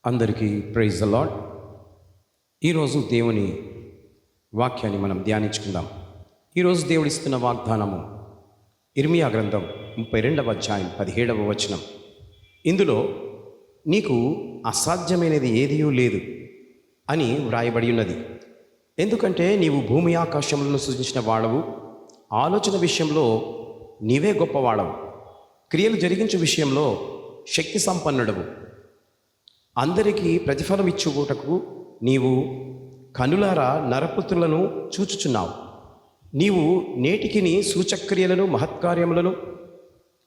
అందరికీ praise the lord. ఈరోజు దేవుని వాక్యాన్ని మనం ధ్యానించుకుందాం. ఈరోజు దేవుడు ఇస్తున్న వాగ్దానము ఇర్మియా గ్రంథం 32వ అధ్యాయం 17వ వచనం. ఇందులో నీకు అసాధ్యమైనది ఏదియూ లేదు అని వ్రాయబడి ఉన్నది. ఎందుకంటే నీవు భూమి ఆకాశములను సృజించిన వాడవు, ఆలోచన విషయంలో నీవే గొప్పవాడవు, క్రియలు జరిగించే విషయంలో శక్తి సంపన్నుడవు, అందరికీ ప్రతిఫలం ఇచ్చుటకు నీవు కనులారా నరపుత్రులను చూచుచున్నావు. నీవు నేటికిని సూచక్రియలను మహత్కార్యములను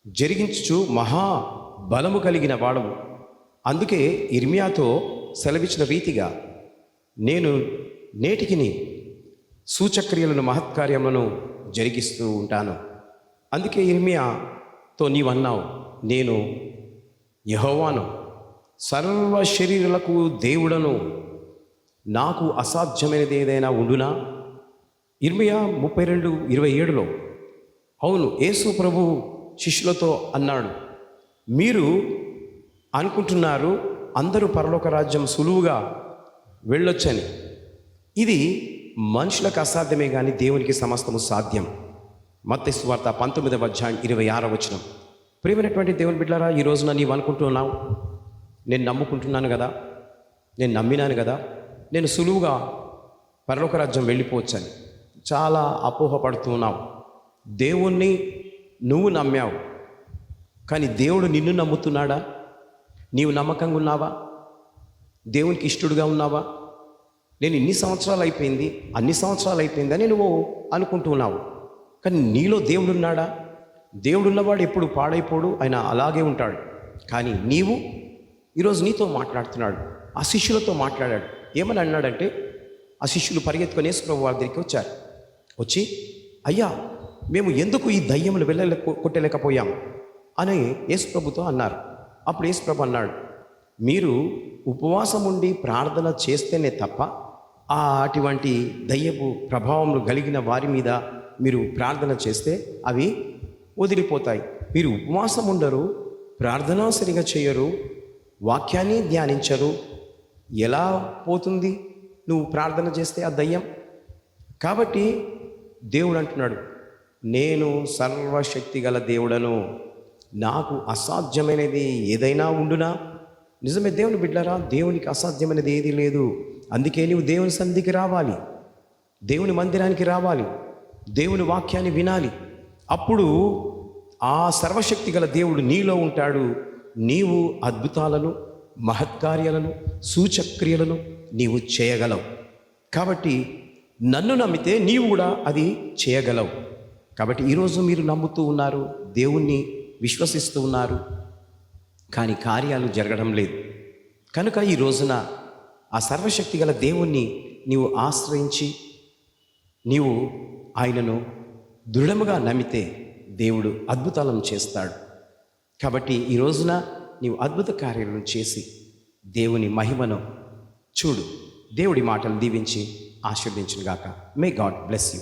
జరిగించుచు మహా బలము కలిగిన వాడవు. అందుకే ఇర్మియాతో సెలవిచ్చిన రీతిగా నేను నేటికిని సూచక్రియలను మహత్కార్యములను జరిగిస్తూ ఉంటాను. అందుకే ఇర్మియాతో నీవన్నావు, నేను యెహోవాను, సర్వ శరీరులకు దేవుడను, నాకు అసాధ్యమైనది ఏదైనా ఉండునా? ఇర్మియా 32:27లో అవును, యేసు ప్రభు శిష్యులతో అన్నాడు, మీరు అనుకుంటున్నారు అందరూ పరలోక రాజ్యం సులువుగా వెళ్ళొచ్చని. ఇది మనుషులకు అసాధ్యమే కానీ దేవునికి సమస్తము సాధ్యం. మత్తయి సువార్త 19వ అధ్యాయం 26వ వచనం. ప్రియమైనటువంటి దేవుని బిడ్డలారా, ఈ రోజున నీవు అనుకుంటున్నావు, నేను నమ్ముకుంటున్నాను కదా, నేను నమ్మినాను కదా, నేను సులువుగా పరలోక రాజ్యం వెళ్ళిపోవచ్చని చాలా అపోహపడుతున్నావు. దేవుణ్ణి నువ్వు నమ్మావు, కానీ దేవుడు నిన్ను నమ్ముతున్నాడా? నీవు నమ్మకంగా ఉన్నావా? దేవునికి ఇష్టడుగా ఉన్నావా? నేను ఇన్ని సంవత్సరాలు అయిపోయింది, అన్ని సంవత్సరాలు అయిపోయిందని నువ్వు అనుకుంటున్నావు, కానీ నీలో దేవుడు ఉన్నాడా? దేవుడు ఉన్నవాడు ఎప్పుడు పాడైపోడు, ఆయన అలాగే ఉంటాడు. కానీ నీవు ఈరోజు నీతో మాట్లాడుతున్నాడు, ఆ శిష్యులతో మాట్లాడాడు. ఏమని అన్నాడంటే, ఆ శిష్యులు పరిగెత్తుకొని యేసుప్రభు వారి దగ్గరికి వచ్చారు. వచ్చి, అయ్యా, మేము ఎందుకు ఈ దయ్యములు కొట్టలేకపోయాం అని యేసుప్రభుతో అన్నారు. అప్పుడు యేసుప్రభు అన్నాడు, మీరు ఉపవాసం ఉండి ప్రార్థన చేస్తేనే తప్ప అటువంటి దయ్యపు ప్రభావములు కలిగిన వారి మీద మీరు ప్రార్థన చేస్తే అవి వదిలిపోతాయి. మీరు ఉపవాసం ఉండరు, ప్రార్థన సరిగా చేయరు, వాక్యాన్ని ధ్యానించరు, ఎలా పోతుంది నువ్వు ప్రార్థన చేస్తే ఆ దయ్యం? కాబట్టి దేవుడు అంటున్నాడు, నేను సర్వశక్తి గల దేవుడను, నాకు అసాధ్యమైనది ఏదైనా ఉండునా? నిజమే దేవుని బిడ్డలారా, దేవునికి అసాధ్యమైనది ఏది లేదు. అందుకే నీవు దేవుని సన్నిధికి రావాలి, దేవుని మందిరానికి రావాలి, దేవుని వాక్యాన్ని వినాలి. అప్పుడు ఆ సర్వశక్తి గల దేవుడు నీలో ఉంటాడు. నీవు అద్భుతాలను, మహత్కార్యాలను, సూచక్రియలను నీవు చేయగలవు. కాబట్టి నన్ను నమ్మితే నీవు కూడా అది చేయగలవు. కాబట్టి ఈరోజు మీరు నమ్ముతూ ఉన్నారు, దేవుణ్ణి విశ్వసిస్తూ ఉన్నారు, కానీ కార్యాలు జరగడం లేదు. కనుక ఈ రోజున ఆ సర్వశక్తి గల దేవుణ్ణి నీవు ఆశ్రయించి నీవు ఆయనను దృఢముగా నమ్మితే దేవుడు అద్భుతాలను చేస్తాడు. కాబట్టి ఈ రోజున నీవు అద్భుత కార్యాలను చేసి దేవుని మహిమను చూడు. దేవుడి మాటలు దీవించి ఆశీర్వదించును గాక. May God bless you.